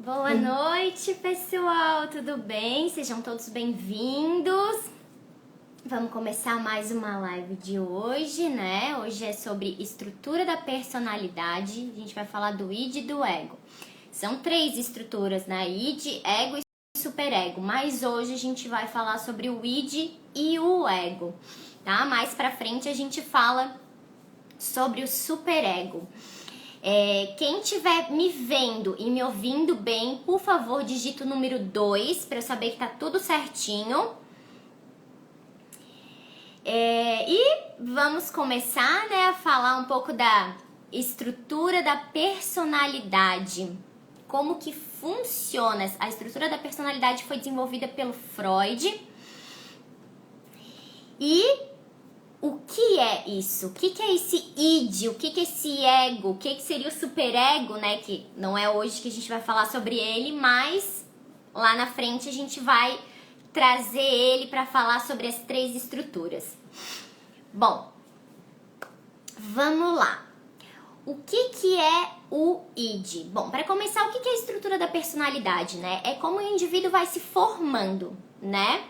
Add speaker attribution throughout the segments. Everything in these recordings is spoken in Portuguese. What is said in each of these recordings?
Speaker 1: Boa noite, pessoal, tudo bem? Sejam todos bem-vindos. Vamos começar mais uma live de hoje, né? Hoje é sobre estrutura da personalidade. A gente vai falar do id e do ego. São 3 estruturas, né? Id, ego e superego. Mas hoje a gente vai falar sobre o id e o ego, tá? Mais pra frente a gente fala sobre o superego. Quem estiver me vendo e me ouvindo bem, por favor, digita o número 2 para eu saber que tá tudo certinho. E vamos começar, né, a falar um pouco da estrutura da personalidade. Como que funciona? A estrutura da personalidade foi desenvolvida pelo Freud. E o que é isso? O que é esse id? O que é esse ego? O que seria o superego, né? Que não é hoje que a gente vai falar sobre ele, mas lá na frente a gente vai trazer ele para falar sobre as 3 estruturas. Bom, vamos lá. O que é o id? Bom, para começar, o que é a estrutura da personalidade, né? É como o indivíduo vai se formando, né?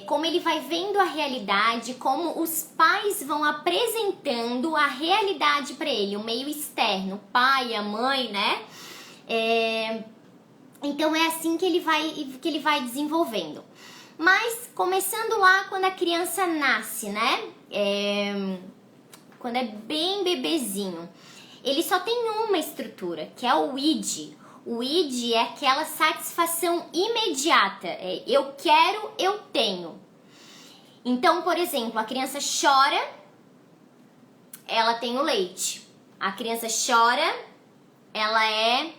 Speaker 1: Como ele vai vendo a realidade, como os pais vão apresentando a realidade para ele, o meio externo, o pai, a mãe, né? Então é assim que ele vai desenvolvendo. Mas começando lá quando a criança nasce, né? Quando é bem bebezinho, ele só tem uma estrutura, que é o id. O id é aquela satisfação imediata. Eu quero, eu tenho. Então, por exemplo, a criança chora, ela tem o leite. A criança chora, ela é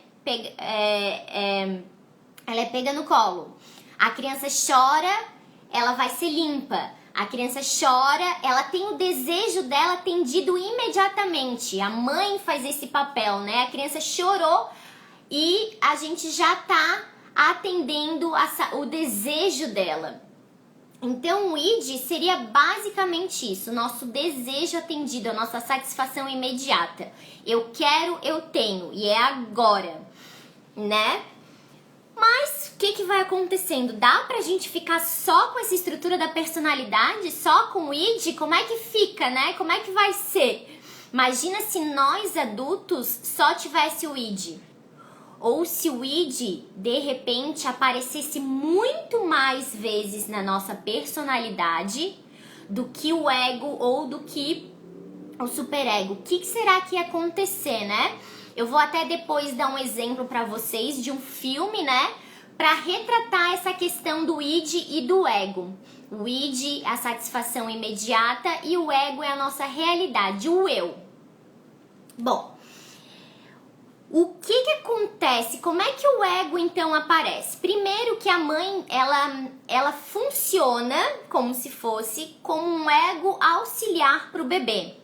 Speaker 1: pega no colo. A criança chora, ela vai ser limpa. A criança chora, ela tem o desejo dela atendido imediatamente. A mãe faz esse papel, né? A criança chorou e a gente já tá atendendo o desejo dela. Então o id seria basicamente isso, nosso desejo atendido, a nossa satisfação imediata. Eu quero, eu tenho, e é agora, né? Mas o que vai acontecendo? Dá pra gente ficar só com essa estrutura da personalidade, só com o id? Como é que fica, né? Como é que vai ser? Imagina se nós adultos só tivesse o id. Ou se o id, de repente, aparecesse muito mais vezes na nossa personalidade do que o ego ou do que o superego. O que será que ia acontecer, né? Eu vou até depois dar um exemplo para vocês de um filme, né? Para retratar essa questão do id e do ego. O id é a satisfação imediata e o ego é a nossa realidade, o eu. Bom, o que acontece? Como é que o ego então aparece? Primeiro que a mãe, ela funciona como se fosse como um ego auxiliar para o bebê.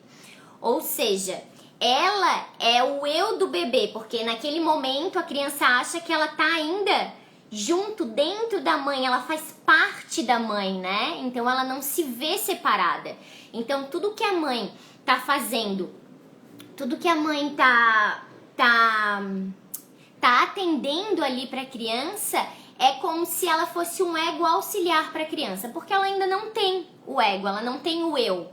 Speaker 1: Ou seja, ela é o eu do bebê, porque naquele momento a criança acha que ela tá ainda junto, dentro da mãe, ela faz parte da mãe, né? Então ela não se vê separada. Então tudo que a mãe tá fazendo, tudo que a mãe tá atendendo ali para a criança é como se ela fosse um ego auxiliar para a criança, porque ela ainda não tem o ego, ela não tem o eu.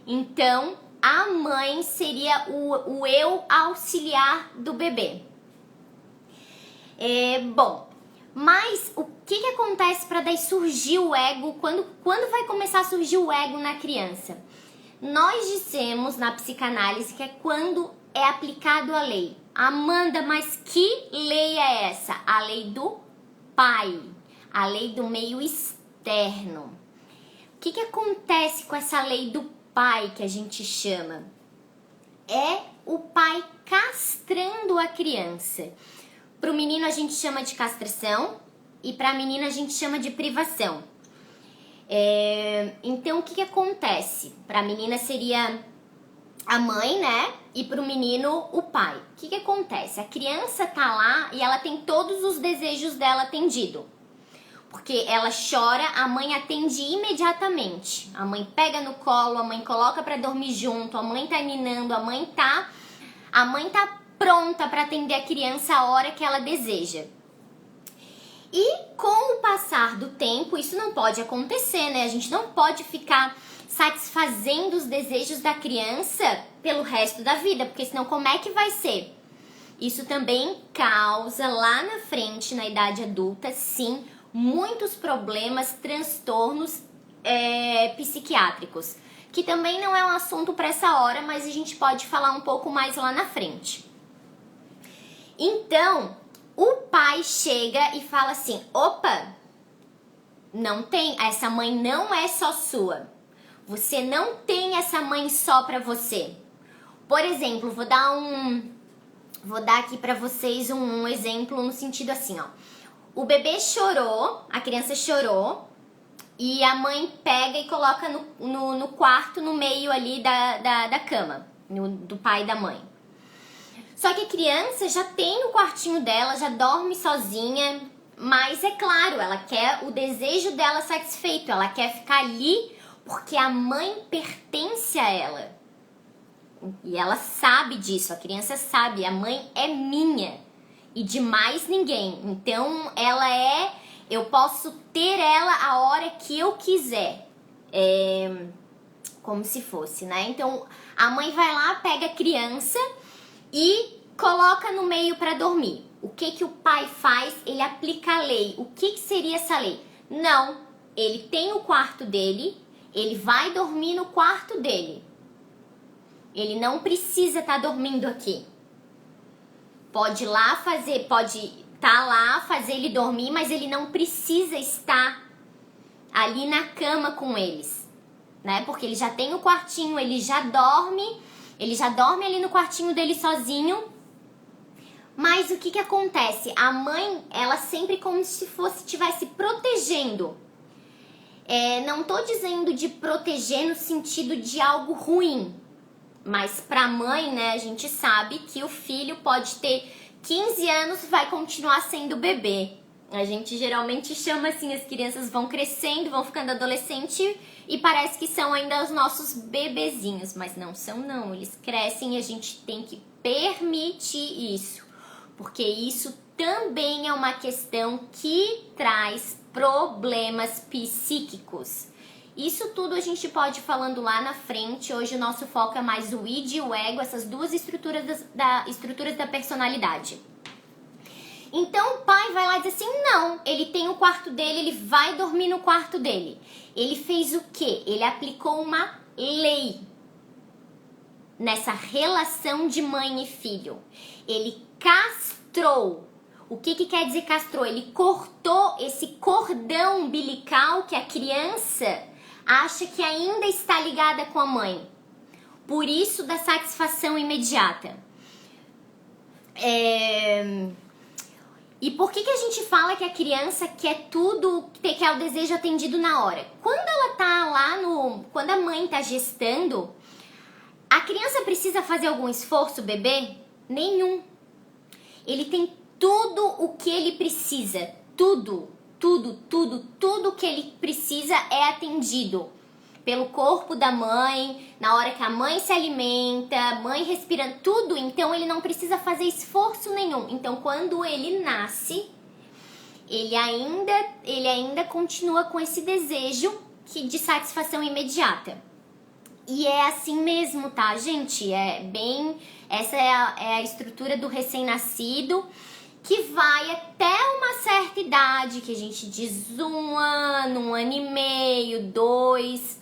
Speaker 1: Então, a mãe seria o eu auxiliar do bebê. Bom, mas o que acontece para daí surgir o ego? Quando vai começar a surgir o ego na criança? Nós dissemos na psicanálise que é quando é aplicado a lei. Amanda, mas que lei é essa? A lei do pai, a lei do meio externo. O que acontece com essa lei do pai que a gente chama? É o pai castrando a criança. Para o menino a gente chama de castração e para a menina a gente chama de privação. Então o que acontece? Para a menina seria a mãe, né? E para o menino o pai. O que acontece? A criança tá lá e ela tem todos os desejos dela atendido. Porque ela chora, a mãe atende imediatamente. A mãe pega no colo, a mãe coloca para dormir junto, a mãe tá ninando, a mãe tá pronta para atender a criança a hora que ela deseja. E com o passar do tempo, isso não pode acontecer, né? A gente não pode ficar satisfazendo os desejos da criança pelo resto da vida, porque senão como é que vai ser? Isso também causa lá na frente, na idade adulta, sim, muitos problemas, transtornos psiquiátricos, que também não é um assunto para essa hora, mas a gente pode falar um pouco mais lá na frente. Então, o pai chega e fala assim: opa, não tem, essa mãe não é só sua. Você não tem essa mãe só pra você. Por exemplo, vou dar aqui pra vocês um exemplo no sentido assim, ó. O bebê chorou, a criança chorou, e a mãe pega e coloca no quarto, no meio ali da cama, do pai e da mãe. Só que a criança já tem o quartinho dela, já dorme sozinha, mas é claro, ela quer o desejo dela satisfeito, ela quer ficar ali porque a mãe pertence a ela. E ela sabe disso, a criança sabe, a mãe é minha e de mais ninguém. Então eu posso ter ela a hora que eu quiser. Como se fosse, né? Então a mãe vai lá, pega a criança e coloca no meio para dormir. O que o pai faz? Ele aplica a lei. O que seria essa lei? Não, ele tem o quarto dele, ele vai dormir no quarto dele. Ele não precisa estar dormindo aqui. Pode estar lá, fazer ele dormir, mas ele não precisa estar ali na cama com eles, né? Porque ele já tem o quartinho, ele já dorme ali no quartinho dele sozinho. Mas o que acontece? A mãe, ela sempre como se estivesse protegendo. Não tô dizendo de proteger no sentido de algo ruim. Mas pra mãe, né, a gente sabe que o filho pode ter 15 anos e vai continuar sendo bebê. A gente geralmente chama assim, as crianças vão crescendo, vão ficando adolescente e parece que são ainda os nossos bebezinhos. Mas não são não, eles crescem e a gente tem que permitir isso. Porque isso também é uma questão que traz problemas psíquicos. Isso tudo a gente pode ir falando lá na frente. Hoje o nosso foco é mais o id e o ego, essas duas estruturas da personalidade. Então o pai vai lá e diz assim, não, ele tem o quarto dele, ele vai dormir no quarto dele. Ele fez o quê? Ele aplicou uma lei nessa relação de mãe e filho. Ele castrou. O que quer dizer castrou? Ele cortou esse cordão umbilical que a criança acha que ainda está ligada com a mãe. Por isso da satisfação imediata. E por que a gente fala que a criança quer tudo, quer o desejo atendido na hora? Quando ela tá lá quando a mãe tá gestando, a criança precisa fazer algum esforço, bebê? Nenhum. Ele tem tudo o que ele precisa. Tudo que ele precisa é atendido pelo corpo da mãe, na hora que a mãe se alimenta, mãe respirando, tudo. Então ele não precisa fazer esforço nenhum. Então quando ele nasce, ele ainda continua com esse desejo de satisfação imediata. E é assim mesmo, tá, gente? Essa é a estrutura do recém-nascido, que vai até uma certa idade, que a gente diz 1 ano, 1 ano e meio, 2,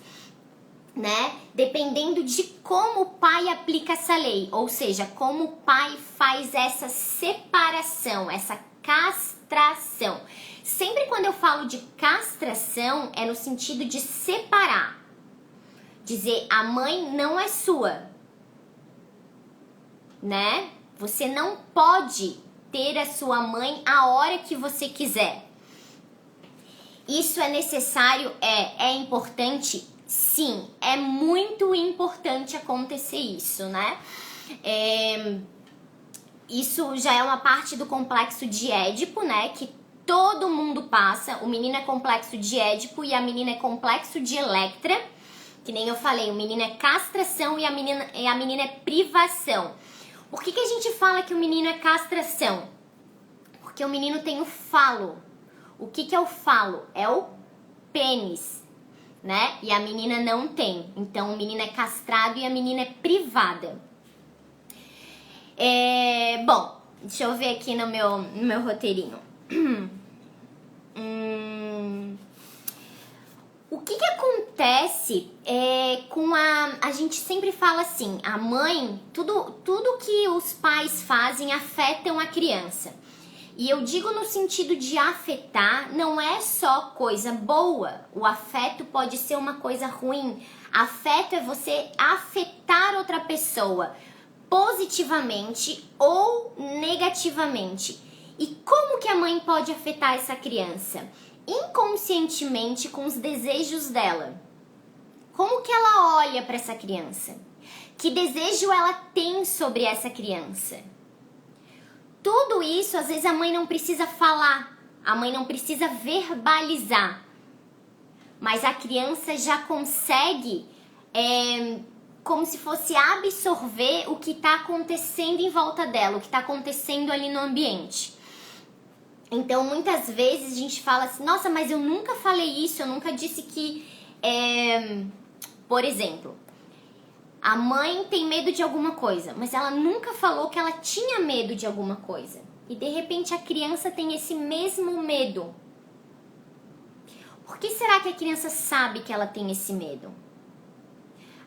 Speaker 1: né? Dependendo de como o pai aplica essa lei, ou seja, como o pai faz essa separação, essa castração. Sempre quando eu falo de castração, é no sentido de separar. Dizer, a mãe não é sua, né? Você não pode ter a sua mãe a hora que você quiser. Isso é necessário? É importante? Sim, é muito importante acontecer isso, né? Isso já é uma parte do complexo de Édipo, né? Que todo mundo passa. O menino é complexo de Édipo e a menina é complexo de Electra. Que nem eu falei, o menino é castração e a menina é privação. Por que a gente fala que o menino é castração? Porque o menino tem o falo. O que é o falo? É o pênis, né? E a menina não tem. Então o menino é castrado e a menina é privada. Bom, deixa eu ver aqui no meu roteirinho. O que acontece com a gente sempre fala assim, a mãe, tudo que os pais fazem afetam a criança. E eu digo no sentido de afetar, não é só coisa boa. O afeto pode ser uma coisa ruim. Afeto é você afetar outra pessoa positivamente ou negativamente. E como que a mãe pode afetar essa criança? Inconscientemente com os desejos dela. Como que ela olha para essa criança? Que desejo ela tem sobre essa criança? Tudo isso, às vezes a mãe não precisa falar, a mãe não precisa verbalizar, mas a criança já consegue, como se fosse absorver o que está acontecendo em volta dela, o que está acontecendo ali no ambiente. Então, muitas vezes a gente fala assim, nossa, mas eu nunca falei isso, eu nunca disse que, por exemplo, a mãe tem medo de alguma coisa, mas ela nunca falou que ela tinha medo de alguma coisa. E de repente a criança tem esse mesmo medo. Por que será que a criança sabe que ela tem esse medo?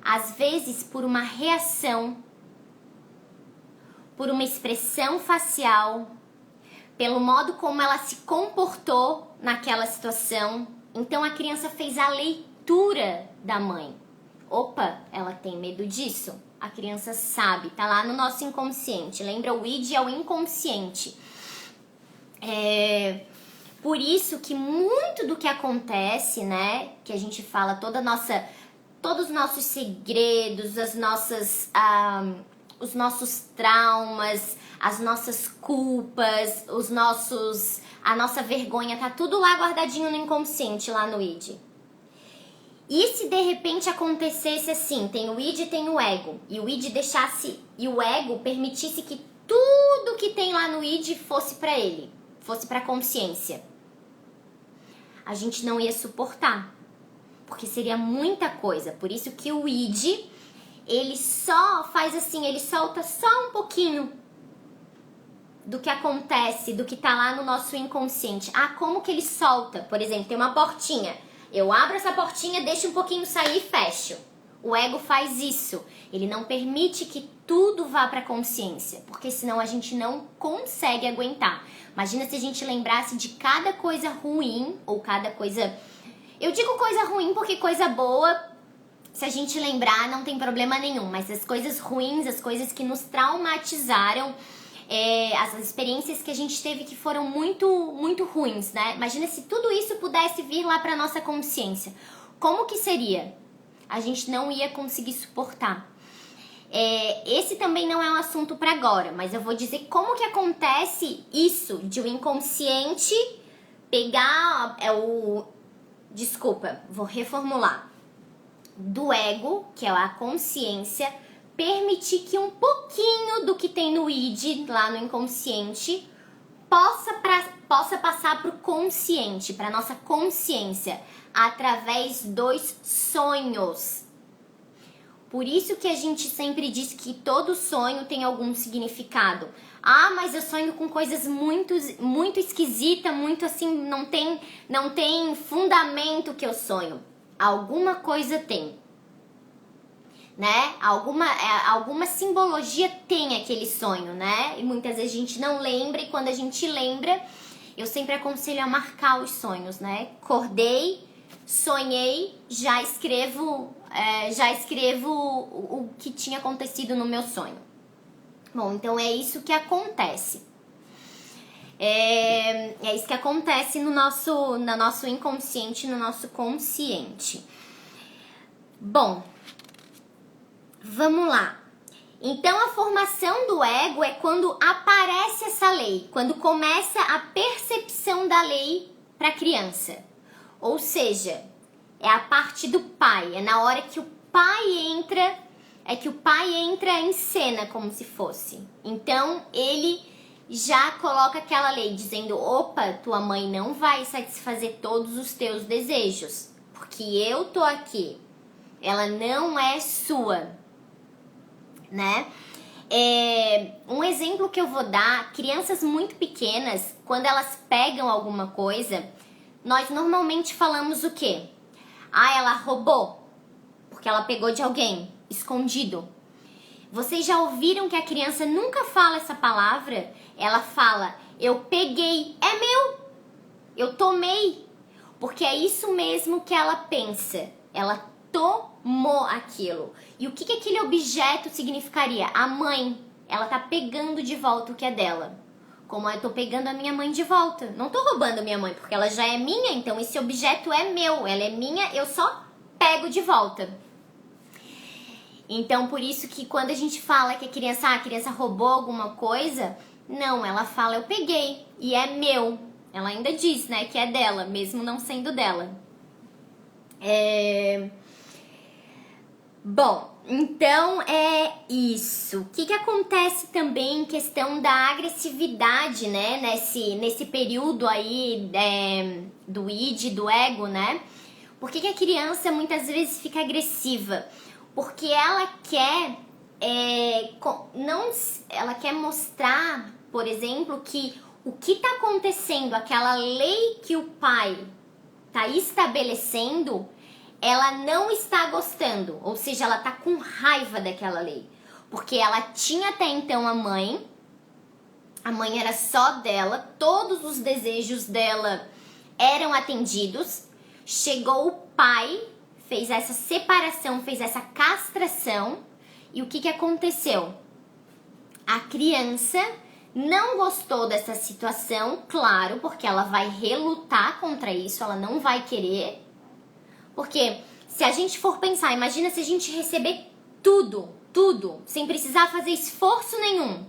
Speaker 1: Às vezes por uma reação, por uma expressão facial, pelo modo como ela se comportou naquela situação. Então a criança fez a leitura da mãe. Opa, ela tem medo disso. A criança sabe, tá lá no nosso inconsciente. Lembra, o id é o inconsciente. Por isso que muito do que acontece, né, que a gente fala, todos os nossos segredos, os nossos traumas, as nossas culpas, a nossa vergonha, tá tudo lá guardadinho no inconsciente, lá no id. E se de repente acontecesse assim, tem o id e tem o ego, e o id e o ego permitisse que tudo que tem lá no id fosse para ele, fosse para a consciência, a gente não ia suportar, porque seria muita coisa. Por isso que o id, ele só faz assim, ele solta só um pouquinho do que acontece, do que tá lá no nosso inconsciente. Ah, como que ele solta? Por exemplo, tem uma portinha. Eu abro essa portinha, deixo um pouquinho sair e fecho. O ego faz isso. Ele não permite que tudo vá para a consciência, porque senão a gente não consegue aguentar. Imagina se a gente lembrasse de cada coisa ruim, ou cada coisa... Eu digo coisa ruim porque coisa boa, se a gente lembrar, não tem problema nenhum. Mas as coisas ruins, as coisas que nos traumatizaram, as experiências que a gente teve que foram muito, muito ruins, né? Imagina se tudo isso pudesse vir lá para nossa consciência. Como que seria? A gente não ia conseguir suportar. Esse também não é um assunto para agora, mas eu vou dizer como que acontece isso de o inconsciente pegar Desculpa, vou reformular. Do ego, que é a consciência, permitir que um pouquinho do que tem no id, lá no inconsciente, possa passar para o consciente, para nossa consciência, através dos sonhos. Por isso que a gente sempre diz que todo sonho tem algum significado. Ah, mas eu sonho com coisas muito, muito esquisitas, muito assim, não tem fundamento que eu sonho. Alguma coisa tem, né? Alguma simbologia tem aquele sonho, né? E muitas vezes a gente não lembra, e quando a gente lembra, eu sempre aconselho a marcar os sonhos, né? Acordei, sonhei, já escrevo o que tinha acontecido no meu sonho. Bom, então é isso que acontece. É isso que acontece no nosso inconsciente, no nosso consciente. Bom, vamos lá. Então a formação do ego é quando aparece essa lei, quando começa a percepção da lei para a criança. Ou seja, é a parte do pai, é na hora que o pai entra é que o pai entra em cena como se fosse. Então, ele já coloca aquela lei dizendo, opa, tua mãe não vai satisfazer todos os teus desejos, porque eu tô aqui. Ela não é sua, né? Um exemplo que eu vou dar, crianças muito pequenas, quando elas pegam alguma coisa, nós normalmente falamos o quê? Ah, ela roubou, porque ela pegou de alguém, escondido. Vocês já ouviram que a criança nunca fala essa palavra? Ela fala, eu peguei, é meu, eu tomei. Porque é isso mesmo que ela pensa, ela tomou aquilo. E o que que aquele objeto significaria? A mãe, ela tá pegando de volta o que é dela. Como eu tô pegando a minha mãe de volta. Não tô roubando a minha mãe, porque ela já é minha, então esse objeto é meu, ela é minha, eu só pego de volta. Então, por isso que quando a gente fala que a criança roubou alguma coisa, não, ela fala, eu peguei, e é meu. Ela ainda diz, né, que é dela, mesmo não sendo dela. Bom, então é isso. O que acontece também em questão da agressividade, né, nesse período aí do id, do ego, né? Por que a criança muitas vezes fica agressiva? Porque ela quer ela quer mostrar, por exemplo, que o que está acontecendo, aquela lei que o pai está estabelecendo, ela não está gostando, ou seja, ela está com raiva daquela lei, porque ela tinha até então a mãe era só dela, todos os desejos dela eram atendidos, chegou o pai, fez essa separação, fez essa castração, e o que aconteceu? A criança não gostou dessa situação, claro, porque ela vai relutar contra isso, ela não vai querer. Porque se a gente for pensar, imagina se a gente receber tudo, sem precisar fazer esforço nenhum,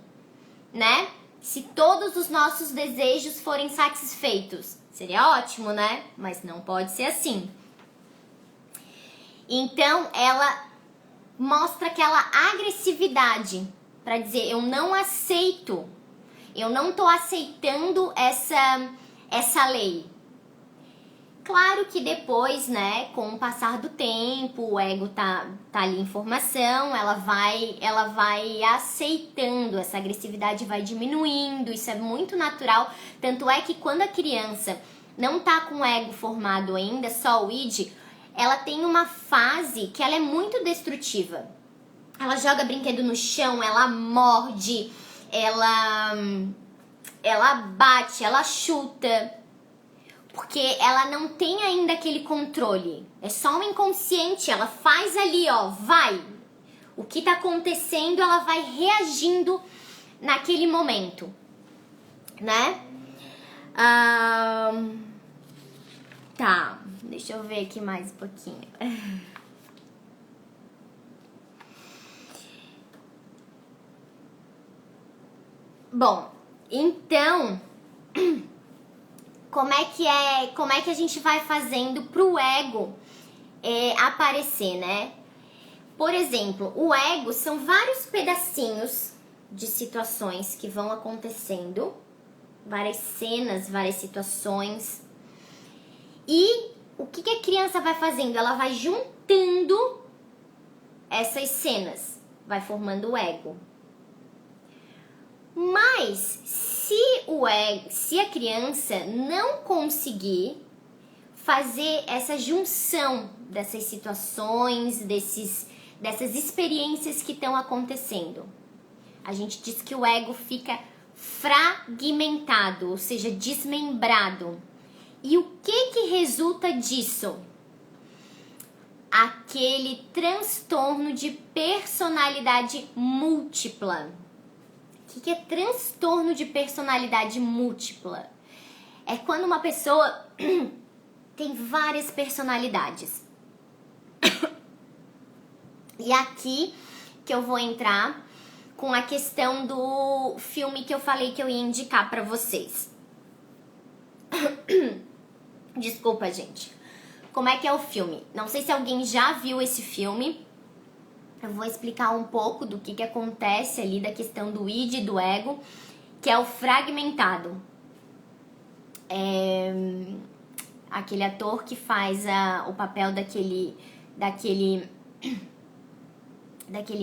Speaker 1: né? Se todos os nossos desejos forem satisfeitos, seria ótimo, né? Mas não pode ser assim. Então, ela mostra aquela agressividade para dizer, eu não aceito, eu não tô aceitando essa lei. Claro que depois, né, com o passar do tempo, o ego tá ali em formação, ela vai aceitando, essa agressividade vai diminuindo, isso é muito natural. Tanto é que quando a criança não tá com o ego formado ainda, só o id, ela tem uma fase que ela é muito destrutiva. Ela joga brinquedo no chão, ela morde, ela bate, ela chuta. Porque ela não tem ainda aquele controle. É só um inconsciente, ela faz ali, ó, vai. O que tá acontecendo, ela vai reagindo naquele momento, né? Tá, deixa eu ver aqui mais um pouquinho. Bom, então... Como é que a gente vai fazendo pro ego aparecer, né? Por exemplo, o ego são vários pedacinhos de situações que vão acontecendo, várias cenas, várias situações. E o que a criança vai fazendo? Ela vai juntando essas cenas, vai formando o ego. Mas se a criança não conseguir fazer essa junção dessas situações, dessas experiências que estão acontecendo, a gente diz que o ego fica fragmentado, ou seja, desmembrado. E o que resulta disso? Aquele transtorno de personalidade múltipla. O que é transtorno de personalidade múltipla? É quando uma pessoa tem várias personalidades. E aqui que eu vou entrar com a questão do filme que eu falei que eu ia indicar pra vocês. Desculpa, gente. Como é que é o filme? Não sei se alguém já viu esse filme. eu vou explicar um pouco do que acontece ali da questão do id e do ego, que é o fragmentado. Aquele ator que faz o papel daquele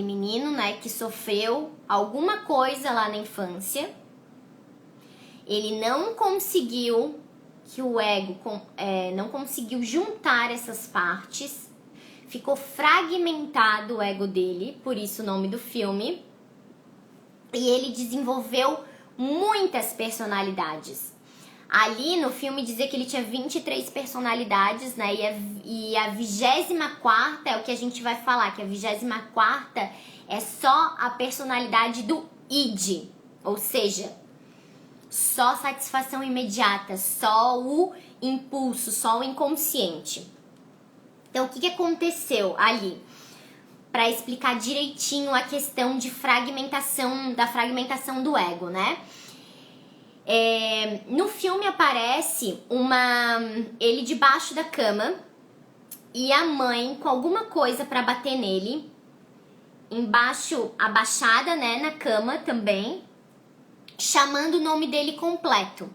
Speaker 1: menino, né, que sofreu alguma coisa lá na infância. Ele não conseguiu, que o ego não conseguiu juntar essas partes, ficou fragmentado o ego dele, por isso o nome do filme, e ele desenvolveu muitas personalidades. Ali no filme dizia que ele tinha 23 personalidades, né? E a 24ª é o que a gente vai falar, que a 24ª é só a personalidade do id, ou seja, só satisfação imediata, só o impulso, só o inconsciente. Então, o que aconteceu ali? Para explicar direitinho a questão de fragmentação, da fragmentação do ego, né? No filme aparece ele debaixo da cama e a mãe com alguma coisa para bater nele, embaixo, abaixada, né, na cama também, chamando o nome dele completo,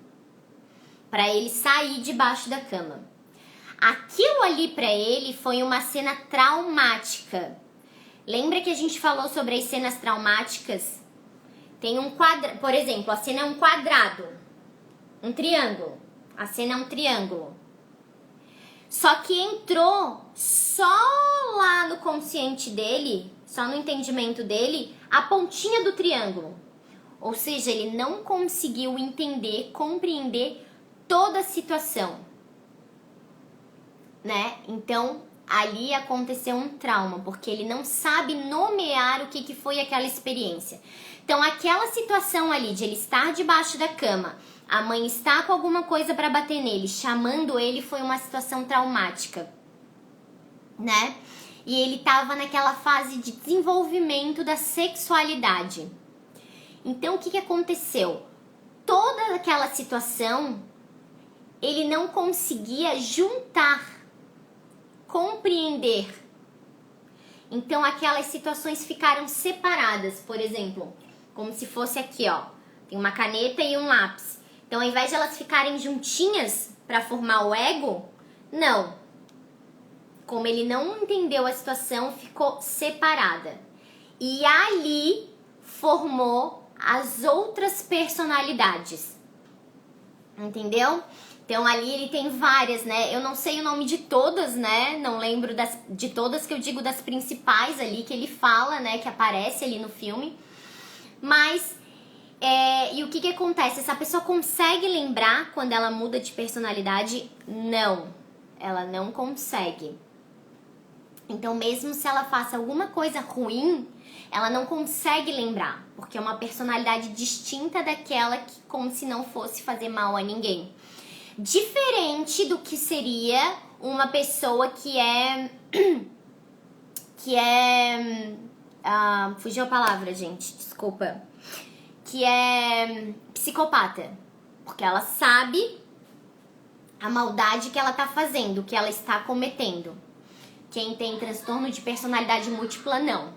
Speaker 1: para ele sair debaixo da cama. Aquilo ali para ele foi uma cena traumática. Lembra que a gente falou sobre as cenas traumáticas? Tem um quadrado, por exemplo, a cena é um quadrado, um triângulo. A cena é um triângulo. Só que entrou só lá no consciente dele, só no entendimento dele, a pontinha do triângulo. Ou seja, ele não conseguiu entender, compreender toda a situação, né? Então, ali aconteceu um trauma, porque ele não sabe nomear o que foi aquela experiência. Então, aquela situação ali de ele estar debaixo da cama, a mãe está com alguma coisa para bater nele, chamando ele, foi uma situação traumática, né? E ele estava naquela fase de desenvolvimento da sexualidade. Então, o que aconteceu? Toda aquela situação, ele não conseguia juntar, compreender. Então, aquelas situações ficaram separadas, por exemplo, como se fosse aqui, ó, tem uma caneta e um lápis. Então, ao invés de elas ficarem juntinhas para formar o ego, não. Como ele não entendeu a situação, ficou separada. E ali formou as outras personalidades. Entendeu? Então, ali ele tem várias, né? Eu não sei o nome de todas, né? Não lembro de todas, que eu digo das principais ali, que ele fala, né? Que aparece ali no filme. Mas, e o que acontece? Essa pessoa consegue lembrar quando ela muda de personalidade? Não, ela não consegue. Então, mesmo se ela faça alguma coisa ruim, ela não consegue lembrar, porque é uma personalidade distinta daquela que, como se não fosse fazer mal a ninguém. Diferente do que seria uma pessoa que é fugiu a palavra, gente, desculpa. Que é psicopata. Porque ela sabe a maldade que ela tá fazendo, que ela está cometendo. Quem tem transtorno de personalidade múltipla, não.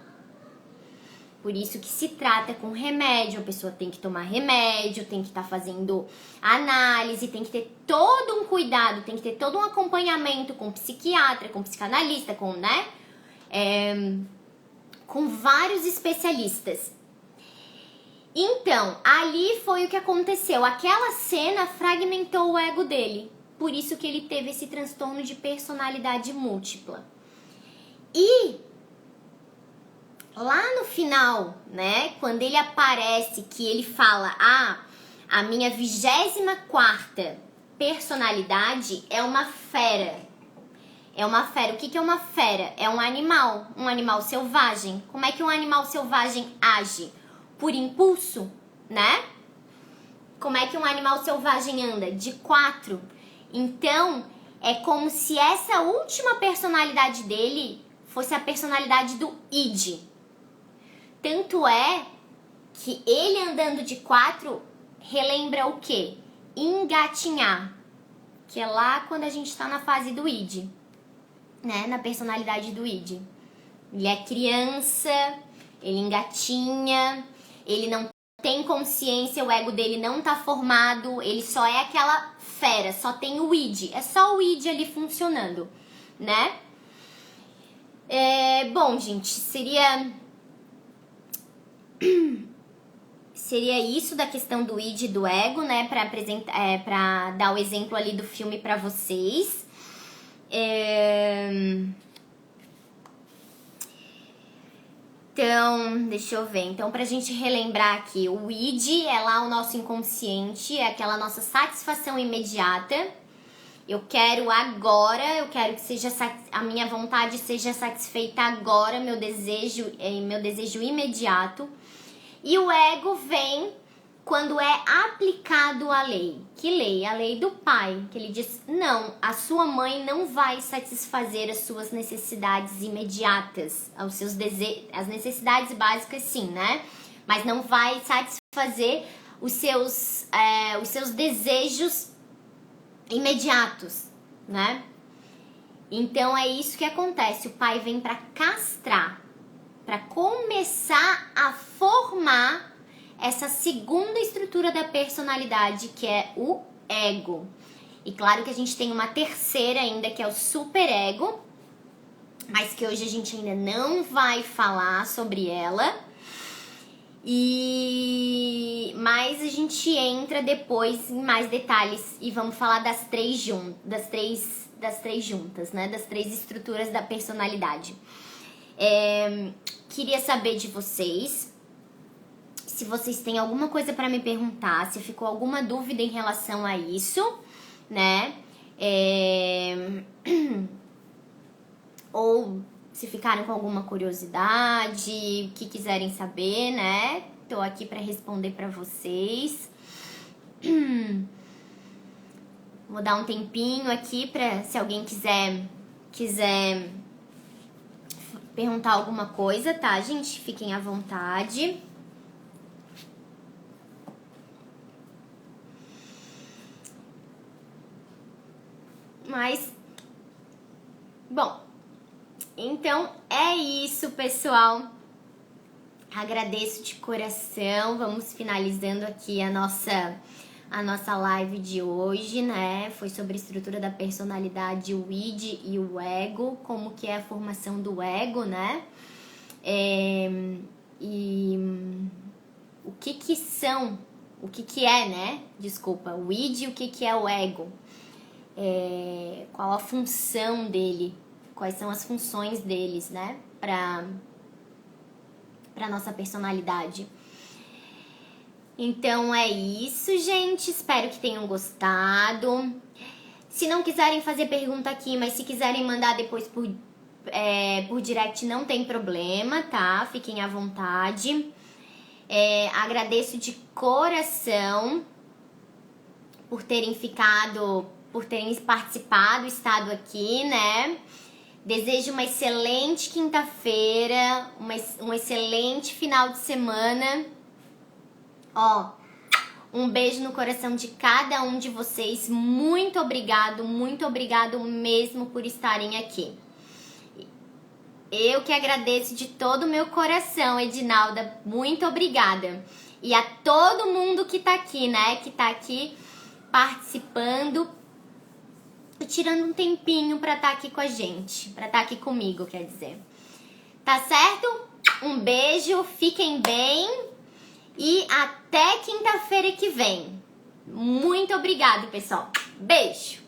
Speaker 1: Por isso que se trata com remédio, a pessoa tem que tomar remédio, tem que estar fazendo análise, tem que ter todo um cuidado, tem que ter todo um acompanhamento com psiquiatra, com psicanalista, com, né? Com vários especialistas. Então, ali foi o que aconteceu. Aquela cena fragmentou o ego dele. Por isso que ele teve esse transtorno de personalidade múltipla. E lá no final, né, quando ele aparece, que ele fala, a minha 24ª personalidade é uma fera. É uma fera. O que é uma fera? É um animal selvagem. Como é que um animal selvagem age? Por impulso, né? Como é que um animal selvagem anda? De 4. Então, é como se essa última personalidade dele fosse a personalidade do id. Tanto é que ele andando de 4 relembra o quê? Engatinhar. Que é lá quando a gente está na fase do id, né? Na personalidade do id. Ele é criança, ele engatinha, ele não tem consciência, o ego dele não tá formado, ele só é aquela fera, só tem o id, é só o id ali funcionando, né? Bom, gente, seria isso da questão do id e do ego, né, pra apresentar, pra dar o exemplo ali do filme pra vocês. Então, deixa eu ver. Então, pra gente relembrar aqui, o id é lá o nosso inconsciente, é aquela nossa satisfação imediata. Eu quero agora, eu quero que seja a minha vontade seja satisfeita agora, meu desejo imediato. E o ego vem quando é aplicado a lei. Que lei? A lei do pai, que ele diz: não, a sua mãe não vai satisfazer as suas necessidades imediatas, as necessidades básicas sim, né? Mas não vai satisfazer os seus desejos imediatos, né? Então é isso que acontece. O pai vem para castrar, para começar a formar essa segunda estrutura da personalidade, que é o ego. E claro que a gente tem uma terceira ainda, que é o superego, mas que hoje a gente ainda não vai falar sobre ela. Mas a gente entra depois em mais detalhes e vamos falar das três juntas, né? Das três estruturas da personalidade. Queria saber de vocês se vocês têm alguma coisa para me perguntar, se ficou alguma dúvida em relação a isso, né? Ou se ficaram com alguma curiosidade, que quiserem saber, né? Tô aqui para responder para vocês. Vou dar um tempinho aqui para se alguém quiser perguntar alguma coisa, tá, gente? Fiquem à vontade. Mas, bom, então é isso, pessoal. Agradeço de coração. Vamos finalizando aqui a nossa live de hoje, né? Foi sobre a estrutura da personalidade, o id e o ego, como que é a formação do ego, né? E o que é, né? Desculpa, o id e o que é o ego. Qual a função dele, quais são as funções deles, né, pra nossa personalidade. Então é isso, gente, espero que tenham gostado. Se não quiserem fazer pergunta aqui, mas se quiserem mandar depois por direct, não tem problema, tá? Fiquem à vontade. Agradeço de coração por terem participado, estado aqui, né? Desejo uma excelente quinta-feira, um excelente final de semana. Um beijo no coração de cada um de vocês. Muito obrigado mesmo por estarem aqui. Eu que agradeço de todo o meu coração, Edinalda. Muito obrigada. E a todo mundo que tá aqui, né? Que tá aqui participando, tirando um tempinho pra estar aqui com a gente, pra estar aqui comigo, quer dizer. Tá certo? Um beijo, fiquem bem e até quinta-feira que vem. Muito obrigada, pessoal. Beijo!